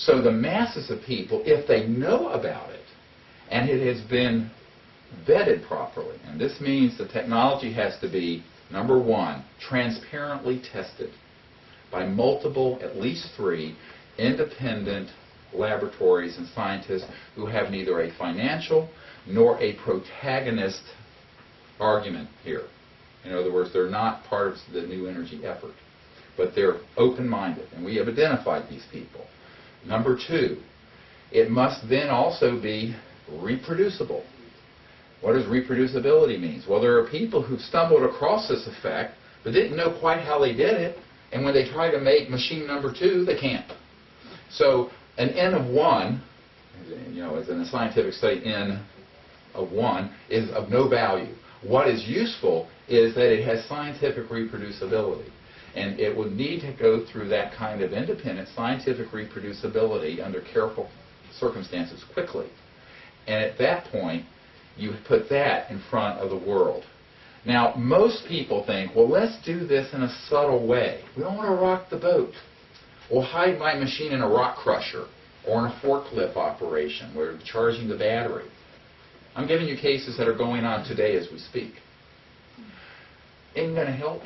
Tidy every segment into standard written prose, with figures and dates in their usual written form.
So the masses of people, if they know about it, and it has been vetted properly, and this means the technology has to be, number one, transparently tested by multiple, at least 3, independent laboratories and scientists who have neither a financial nor a protagonist argument here. In other words, they're not part of the new energy effort, but they're open-minded, and we have identified these people. Number 2, it must then also be reproducible. What does reproducibility mean? Well, there are people who've stumbled across this effect but didn't know quite how they did it, and when they try to make machine number 2, they can't. So an N of 1, as in a scientific study, N of 1 is of no value. What is useful is that it has scientific reproducibility. And it would need to go through that kind of independent scientific reproducibility under careful circumstances quickly. And at that point, you put that in front of the world. Now, most people think, well, let's do this in a subtle way. We don't want to rock the boat. We'll hide my machine in a rock crusher or in a forklift operation where we're charging the battery. I'm giving you cases that are going on today as we speak. Ain't going to help.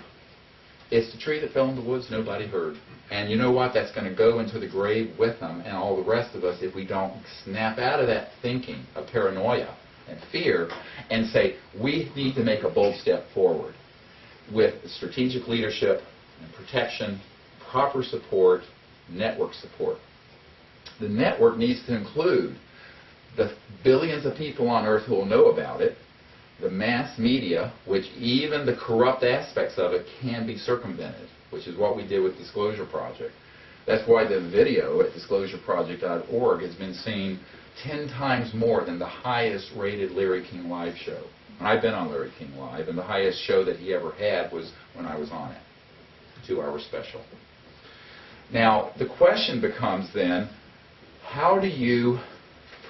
It's the tree that fell in the woods nobody heard. And you know what? That's going to go into the grave with them and all the rest of us if we don't snap out of that thinking of paranoia and fear and say, we need to make a bold step forward with strategic leadership and protection, proper support, network support. The network needs to include the billions of people on Earth who will know about it, the mass media, which even the corrupt aspects of it can be circumvented, which is what we did with Disclosure Project. That's why the video at disclosureproject.org has been seen 10 times more than the highest rated Larry King Live show. And I've been on Larry King Live, and the highest show that he ever had was when I was on it, a 2-hour special. Now, the question becomes then, how do you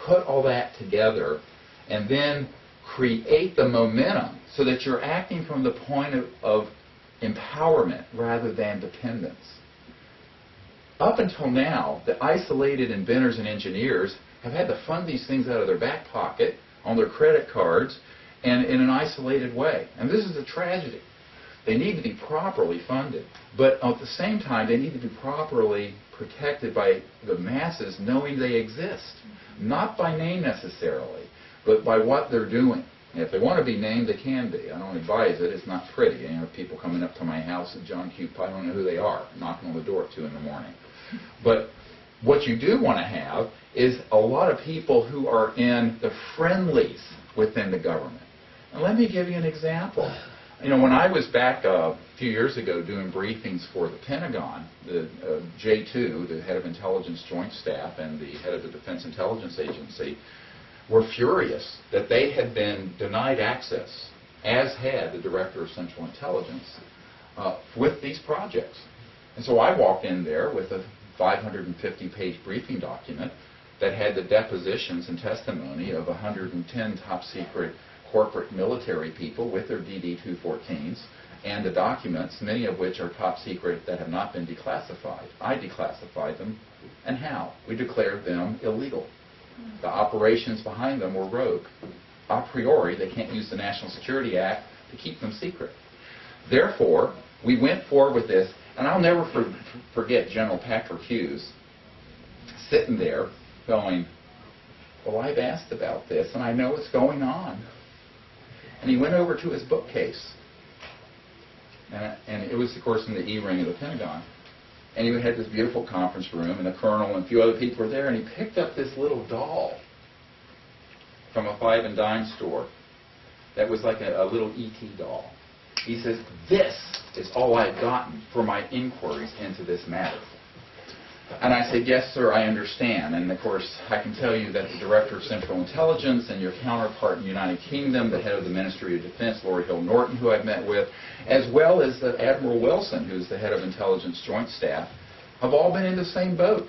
put all that together and then create the momentum so that you're acting from the point of empowerment rather than dependence? Up until now, the isolated inventors and engineers have had to fund these things out of their back pocket, on their credit cards, and in an isolated way. And this is a tragedy. They need to be properly funded. But at the same time, they need to be properly protected by the masses knowing they exist. Not by name necessarily, but by what they're doing. And if they want to be named, they can be. I don't advise it. It's not pretty. You know, people coming up to my house at John Q. I don't know who they are, knocking on the door at 2 in the morning. But what you do want to have is a lot of people who are in the friendlies within the government. And let me give you an example. You know, when I was back a few years ago doing briefings for the Pentagon, the J2, the head of intelligence joint staff, and the head of the Defense Intelligence Agency, were furious that they had been denied access, as had the Director of Central Intelligence, with these projects. And so I walked in there with a 550-page briefing document that had the depositions and testimony of 110 top-secret corporate military people with their DD-214s, and the documents, many of which are top secret, that have not been declassified. I declassified them. And how? We declared them illegal. The operations behind them were rogue. A priori, they can't use the National Security Act to keep them secret. Therefore, we went forward with this, and I'll never forget General Patrick Hughes sitting there going, well, I've asked about this, and I know what's going on. And he went over to his bookcase, and it was, of course, in the E-ring of the Pentagon. And he had this beautiful conference room, and the colonel and a few other people were there, and he picked up this little doll from a 5 and dime store that was like a little E.T. doll. He says, this is all I've gotten for my inquiries into this matter. And I said, yes, sir, I understand. And, of course, I can tell you that the Director of Central Intelligence and your counterpart in the United Kingdom, the head of the Ministry of Defense, Lord Hill Norton, who I've met with, as well as the Admiral Wilson, who's the head of Intelligence Joint Staff, have all been in the same boat.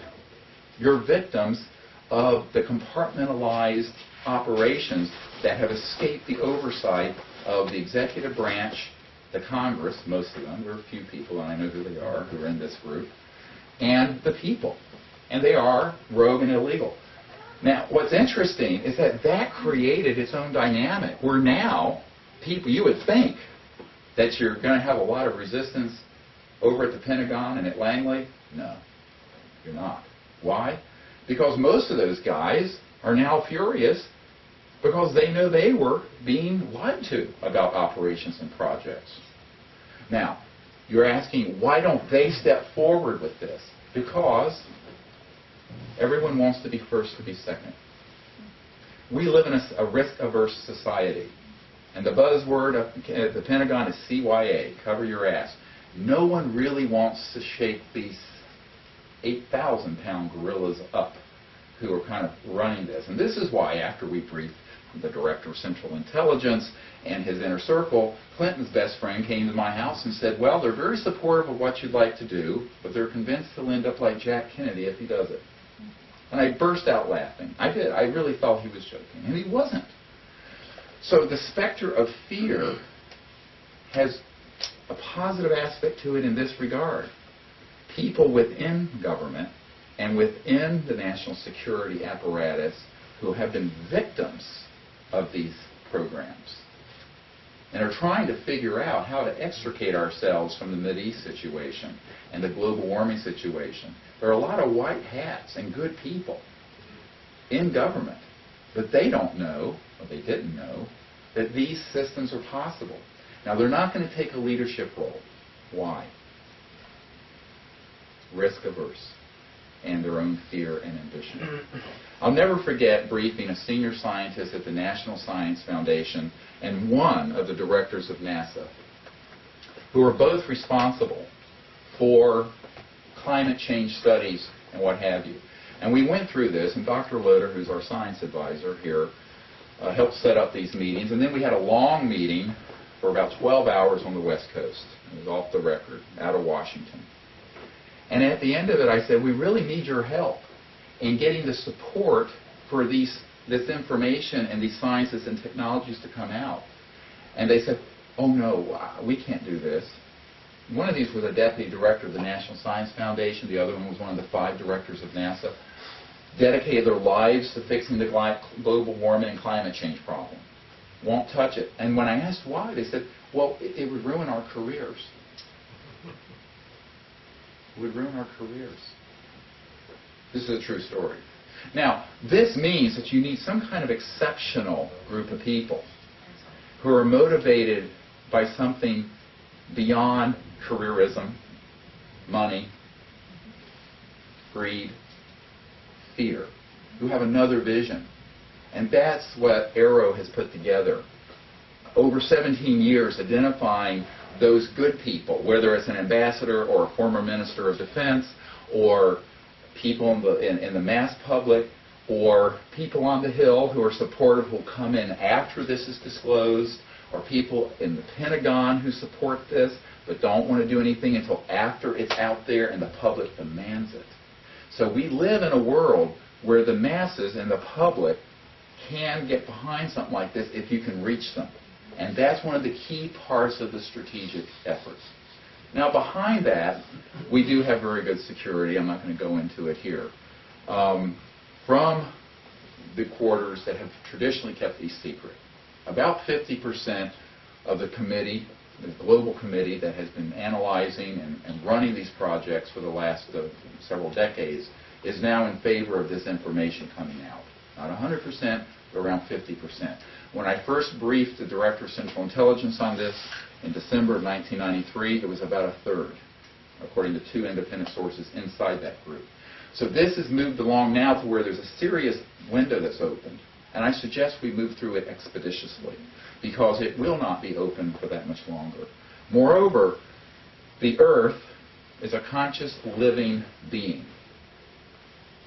You're victims of the compartmentalized operations that have escaped the oversight of the executive branch, the Congress, most of them. There are a few people, and I know who they are, who are in this group, and the people. And they are rogue and illegal. Now, what's interesting is that that created its own dynamic, where now people, you would think that you're going to have a lot of resistance over at the Pentagon and at Langley. No, you're not. Why? Because most of those guys are now furious because they know they were being lied to about operations and projects. Now, you're asking, why don't they step forward with this? Because everyone wants to be first to be second. We live in a risk-averse society. And the buzzword at the Pentagon is CYA, cover your ass. No one really wants to shake these 8,000-pound gorillas up who are kind of running this. And this is why, after we briefed the Director of Central Intelligence and his inner circle, Clinton's best friend came to my house and said, well, they're very supportive of what you'd like to do, but they're convinced he'll end up like Jack Kennedy if he does it. And I burst out laughing. I did. I really thought he was joking. And he wasn't. So the specter of fear has a positive aspect to it in this regard. People within government and within the national security apparatus who have been victims of these programs and are trying to figure out how to extricate ourselves from the Mideast situation and the global warming situation. There are a lot of white hats and good people in government, but they don't know, or they didn't know, that these systems are possible. Now, they're not going to take a leadership role. Why? Risk averse and their own fear and ambition. I'll never forget briefing a senior scientist at the National Science Foundation and one of the directors of NASA, who are both responsible for climate change studies and what have you. And we went through this, and Dr. Loader, who's our science advisor here, helped set up these meetings. And then we had a long meeting for about 12 hours on the West Coast. It was off the record, out of Washington. And at the end of it, I said, we really need your help in getting the support for this information and these sciences and technologies to come out. And they said, oh no, we can't do this. One of these was a deputy director of the National Science Foundation. The other one was one of the 5 directors of NASA. Dedicated their lives to fixing the global warming and climate change problem. Won't touch it. And when I asked why, they said, well, it would ruin our careers. It would ruin our careers. This is a true story. Now, this means that you need some kind of exceptional group of people who are motivated by something beyond careerism, money, greed, fear, who have another vision. And that's what Arrow has put together over 17 years, identifying those good people, whether it's an ambassador or a former minister of defense, or people in the mass public, or people on the Hill who are supportive, who will come in after this is disclosed, or people in the Pentagon who support this but don't want to do anything until after it's out there and the public demands it. So we live in a world where the masses and the public can get behind something like this if you can reach them. And that's one of the key parts of the strategic efforts. Now, behind that, we do have very good security. I'm not going to go into it here. From the quarters that have traditionally kept these secret, about 50% of the committee, the global committee that has been analyzing and running these projects for the last several decades, is now in favor of this information coming out. Not 100%, but around 50%. When I first briefed the Director of Central Intelligence on this in December of 1993, it was about a third, according to 2 independent sources inside that group. So this has moved along now to where there's a serious window that's opened, and I suggest we move through it expeditiously, because it will not be open for that much longer. Moreover, the Earth is a conscious, living being.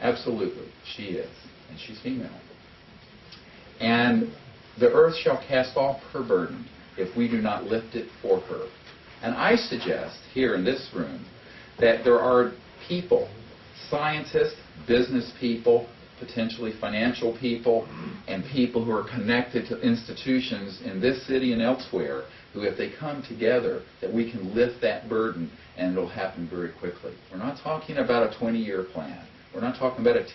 Absolutely, she is, and she's female. And the Earth shall cast off her burden if we do not lift it for her. And I suggest here in this room that there are people, scientists, business people, potentially financial people, and people who are connected to institutions in this city and elsewhere, who, if they come together, that we can lift that burden, and it'll happen very quickly. We're not talking about a 20-year plan. We're not talking about a